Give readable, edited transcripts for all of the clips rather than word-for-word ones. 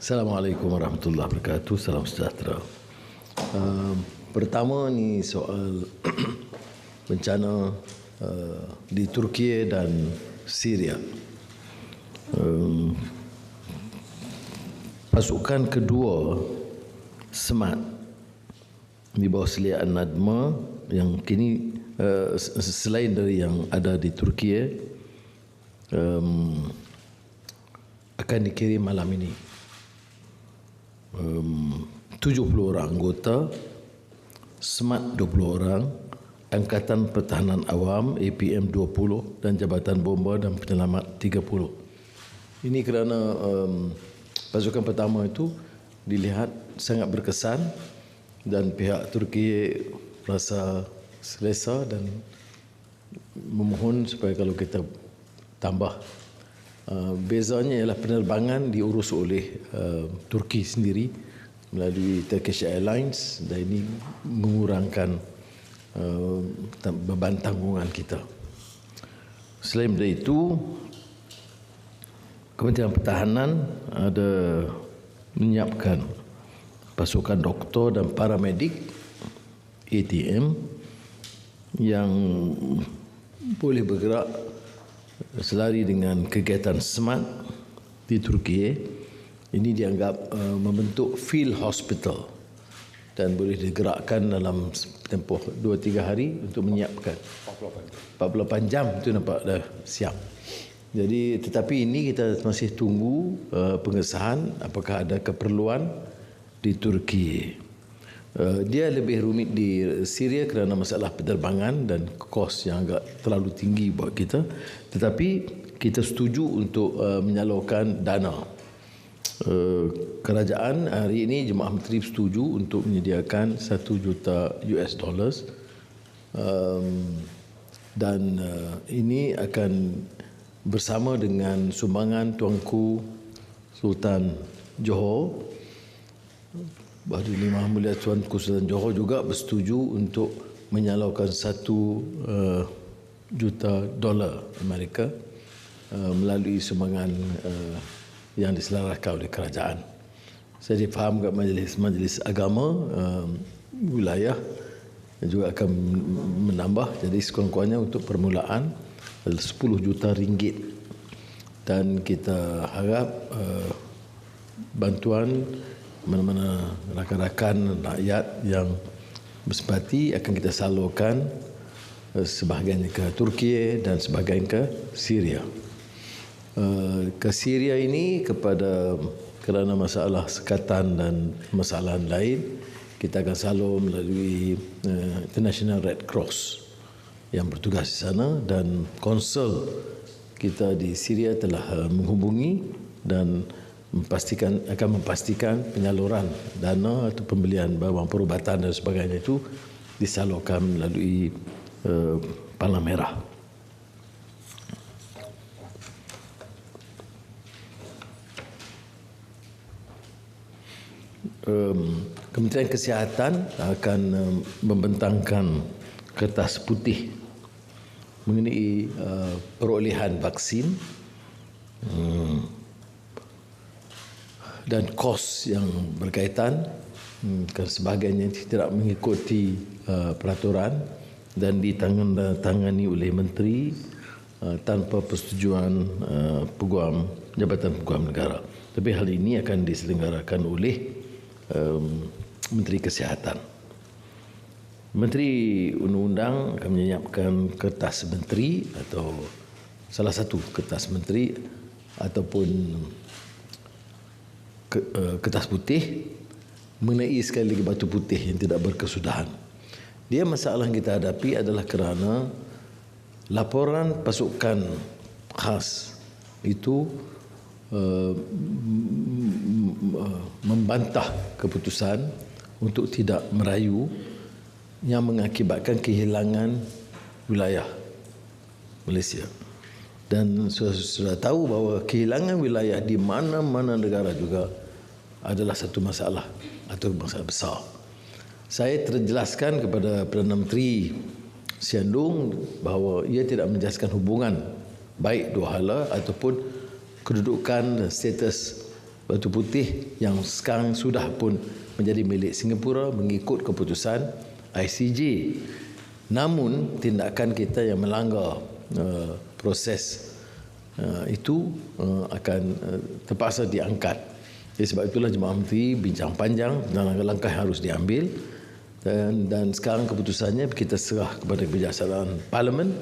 Assalamualaikum warahmatullahi wabarakatuh. Salam sejahtera. Pertama ni soal bencana di Turki dan Syria. Pasukan kedua SMAT di bawah seliaan NADMA yang kini selain dari yang ada di Turki akan dikirim malam ini. 70 orang anggota, SMAT 20 orang, Angkatan Pertahanan Awam APM 20 dan Jabatan Bomba dan Penyelamat 30. Ini kerana pasukan pertama itu dilihat sangat berkesan dan pihak Turki rasa selesa dan memohon supaya kalau kita tambah. Bezanya ialah penerbangan diurus oleh Turki sendiri melalui Turkish Airlines dan ini mengurangkan beban tanggungan kita. Selain dari itu, Kementerian Pertahanan ada menyiapkan pasukan doktor dan paramedik ATM yang boleh bergerak selari dengan kegiatan SMAT di Turki. Ini dianggap membentuk field hospital dan boleh digerakkan dalam tempoh 2-3 hari untuk menyiapkan 48 jam itu nampak dah siap. Jadi tetapi ini kita masih tunggu pengesahan apakah ada keperluan di Turki. Dia lebih rumit di Syria kerana masalah penerbangan dan kos yang agak terlalu tinggi buat kita. Tetapi kita setuju untuk menyalurkan dana. Kerajaan hari ini Jemaah Menteri setuju untuk menyediakan 1 juta US dollars. Dan ini akan bersama dengan sumbangan Tuanku Sultan Johor. Bahawa Yang Maha Mulia Tuanku Sultan Johor juga bersetuju untuk menyalurkan 1 juta dolar Amerika melalui sumbangan yang diselaraskan oleh kerajaan. Saya difaham kat majlis agama wilayah juga akan menambah, jadi sekurang-kurangnya untuk permulaan 10 juta ringgit. Dan kita harap bantuan mana-mana rakan-rakan rakyat yang bersempati akan kita salurkan sebahagiannya ke Turki dan sebahagian ke Syria. Ke Syria ini kerana masalah sekatan dan masalah lain, kita akan salur melalui International Red Cross yang bertugas di sana, dan konsul kita di Syria telah menghubungi dan akan memastikan penyaluran dana atau pembelian barang perubatan dan sebagainya itu disalurkan melalui Palang Merah. Kementerian Kesihatan akan membentangkan kertas putih mengenai perolehan vaksin dan kos yang berkaitan, kerana sebahagiannya tidak mengikuti peraturan dan ditangani oleh menteri tanpa persetujuan Jabatan Peguam Negara. Tapi hal ini akan diselenggarakan oleh Menteri Kesihatan. Menteri Undang-Undang akan menyiapkan kertas menteri atau salah satu kertas menteri ataupun kertas putih mengenai sekali lagi batu putih yang tidak berkesudahan. Dia masalah yang kita hadapi adalah kerana laporan pasukan khas itu membantah keputusan untuk tidak merayu yang mengakibatkan kehilangan wilayah Malaysia. Dan sudah tahu bahawa kehilangan wilayah di mana-mana negara juga adalah satu masalah atau masalah besar. Saya terjelaskan kepada Perdana Menteri Siandung bahawa ia tidak menjelaskan hubungan baik dua hala ataupun kedudukan dan status batu putih yang sekarang sudah pun menjadi milik Singapura mengikut keputusan ICJ. Namun tindakan kita yang melanggar proses itu akan terpaksa diangkat. Jadi sebab itulah Jemaah Menteri bincang panjang dan langkah-langkah yang harus diambil, dan sekarang keputusannya kita serah kepada kebijaksanaan Parlimen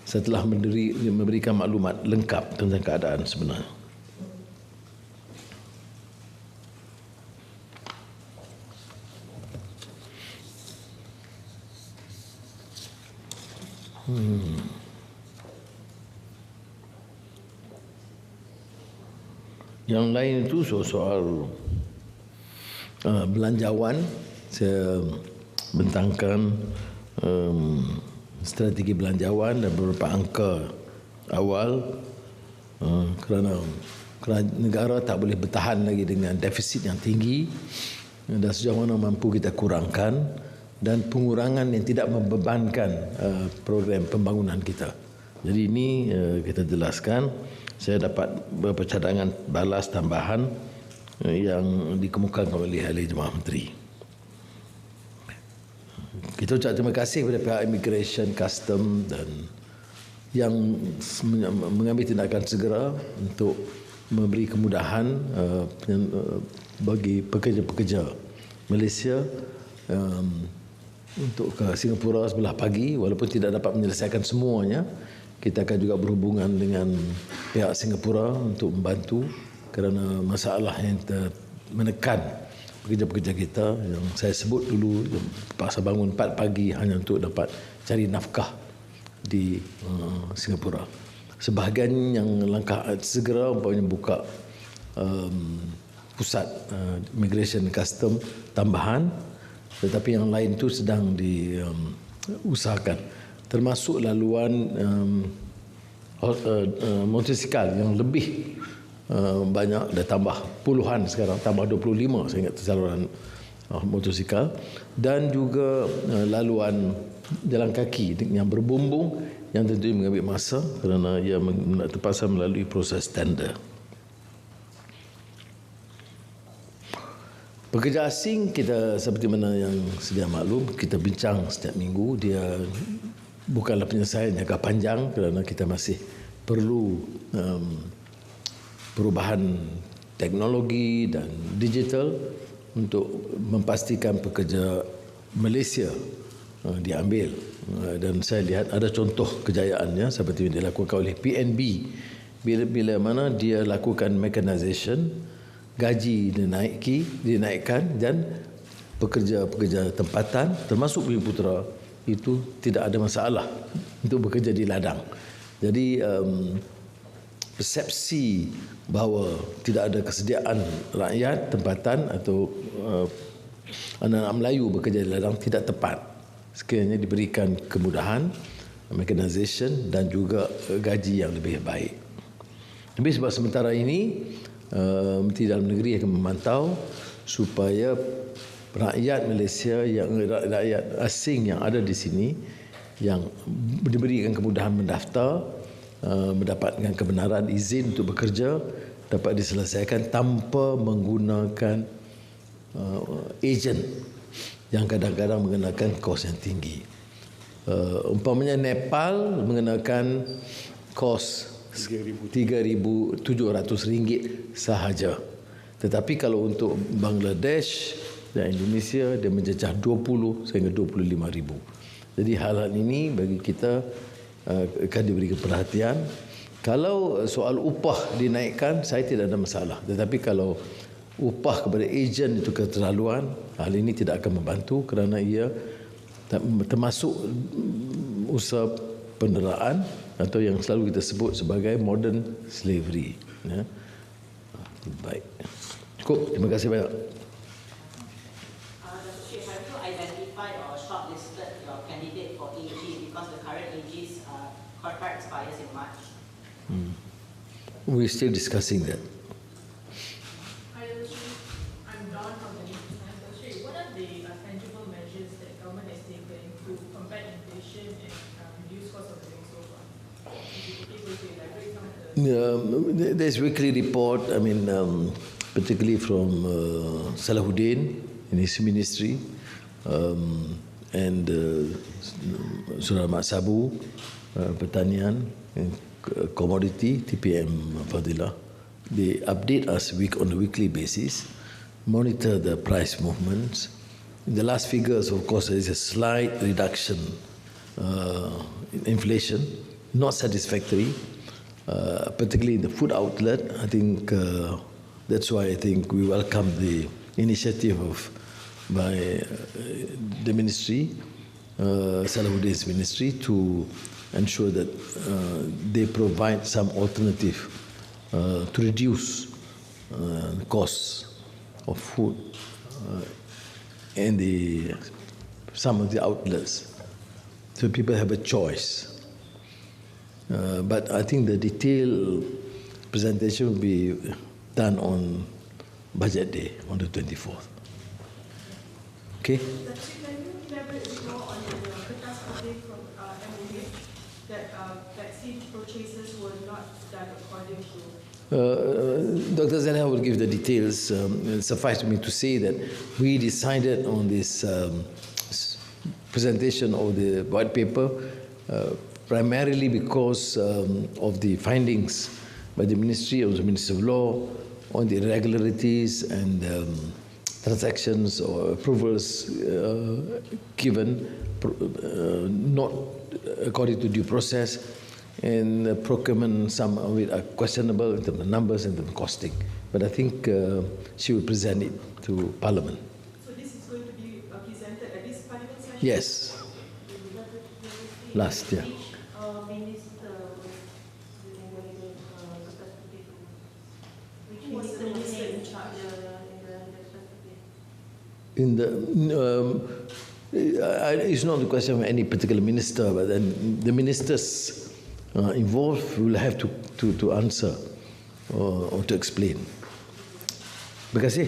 setelah memberikan maklumat lengkap tentang keadaan sebenar. Yang lain itu soal belanjawan. Saya bentangkan strategi belanjawan dan beberapa angka awal, kerana negara tak boleh bertahan lagi dengan defisit yang tinggi, dan sejauh mana mampu kita kurangkan, dan pengurangan yang tidak membebankan program pembangunan kita. Jadi ini kita jelaskan. Saya dapat beberapa cadangan balas tambahan yang dikemukakan oleh Jemaah Menteri. Kita ucap terima kasih kepada pihak Immigration, Custom dan yang mengambil tindakan segera untuk memberi kemudahan bagi pekerja-pekerja Malaysia untuk ke Singapura sebelah pagi. Walaupun tidak dapat menyelesaikan semuanya, kita akan juga berhubungan dengan pihak Singapura untuk membantu kerana masalah yang menekan pekerja-pekerja kita yang saya sebut dulu, yang terpaksa bangun 4 pagi hanya untuk dapat cari nafkah di Singapura. Sebahagian yang langkah segera umpamanya buka pusat Immigration Custom tambahan, tetapi yang lain itu sedang diusahakan, termasuk laluan motosikal yang lebih banyak, dah tambah puluhan sekarang, tambah 25 saya ingat saluran motosikal, dan juga laluan jalan kaki yang berbumbung yang tentu mengambil masa kerana ia terpaksa melalui proses tender. Pekerja asing kita seperti mana yang sedia maklum, kita bincang setiap minggu. Dia bukanlah penyelesaian jangka panjang kerana kita masih perlu perubahan teknologi dan digital untuk memastikan pekerja Malaysia diambil. Dan saya lihat ada contoh kejayaannya seperti yang dilakukan oleh PNB bila mana dia lakukan mechanization, gaji dinaikkan, dan pekerja-pekerja tempatan termasuk Bumi Putera itu tidak ada masalah untuk bekerja di ladang. Jadi persepsi bahawa tidak ada kesediaan rakyat tempatan atau anak-anak Melayu bekerja di ladang tidak tepat. Sekiranya diberikan kemudahan, mechanization dan juga gaji yang lebih baik. Tapi sebab sementara ini Menteri Dalam Negeri akan memantau supaya rakyat Malaysia, rakyat asing yang ada di sini yang diberikan kemudahan mendaftar, mendapatkan kebenaran izin untuk bekerja dapat diselesaikan tanpa menggunakan ejen yang kadang-kadang mengenakan kos yang tinggi. Umpamanya Nepal mengenakan kos RM3,700 sahaja. Tetapi kalau untuk Bangladesh dan Indonesia dia menjejah 20 sehingga 25,000. Jadi hal-hal ini bagi kita akan diberi perhatian. Kalau soal upah dinaikkan, saya tidak ada masalah. Tetapi kalau upah kepada ejen itu keterlaluan, hal ini tidak akan membantu kerana ia termasuk usaha penderaan atau yang selalu kita sebut sebagai modern slavery. Ya. Baik. Cukup. Terima kasih banyak. We're still discussing that. I'm Dawn from the News. What are the tangible measures that the government has taken to combat inflation and reduce cost of living so far? If you could able to elaborate some of the... There's weekly report. I mean, particularly from Salahuddin in his ministry, and Surah Mat Sabu, Pertanian, and Commodity, TPM Fadilah. They update us on a weekly basis, monitor the price movements. In the last figures, of course, there is a slight reduction in inflation, not satisfactory, particularly in the food outlet. I think that's why I think we welcome the initiative by the ministry, Salahuddin's ministry, to ensure that they provide some alternative to reduce the costs of food in some of the outlets, so people have a choice. But I think the detailed presentation will be done on Budget Day on the 24th. Okay? Can you elaborate a bit more on the kertas update from MOH that vaccine purchases were not done according to? Dr. Zania will give the details. Suffice me to say that we decided on this presentation of the white paper primarily because of the findings by the Ministry of the Minister of Law on the irregularities and transactions or approvals given not according to due process, and procurement, some of it are questionable in terms of numbers and the costing. But I think she will present it to Parliament. So this is going to be presented at this Parliament session? Yes. Last year. Who was the minister in charge? It's not a question of any particular minister, but then the ministers involved will have to answer or to explain. Because That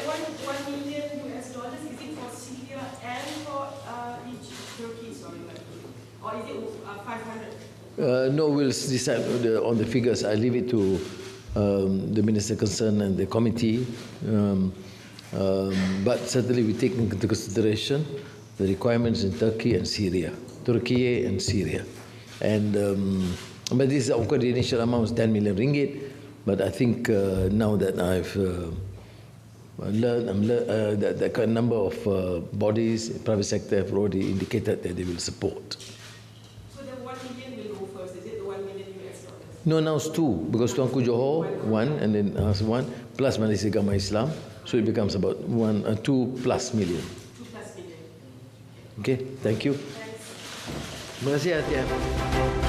$1 million US, is it for Syria and for Turkey, or is it 500? No, we'll decide on the figures. I leave it to the minister concerned and the committee. But certainly we take into consideration the requirements in Turkey and Syria. And but this, of course, the initial amount was 10 million ringgit. But I think now that I've learned that a number of bodies, private sector, have already indicated that they will support. So the 1 million will go first, is it the $1 million US? No, now it's two, because Tuanku Johor, one, and then us one, plus Malaysia Agama Islam. So it becomes about 2+ million. 2+ million. Okay, thank you. Thanks. Terima kasih, Atia.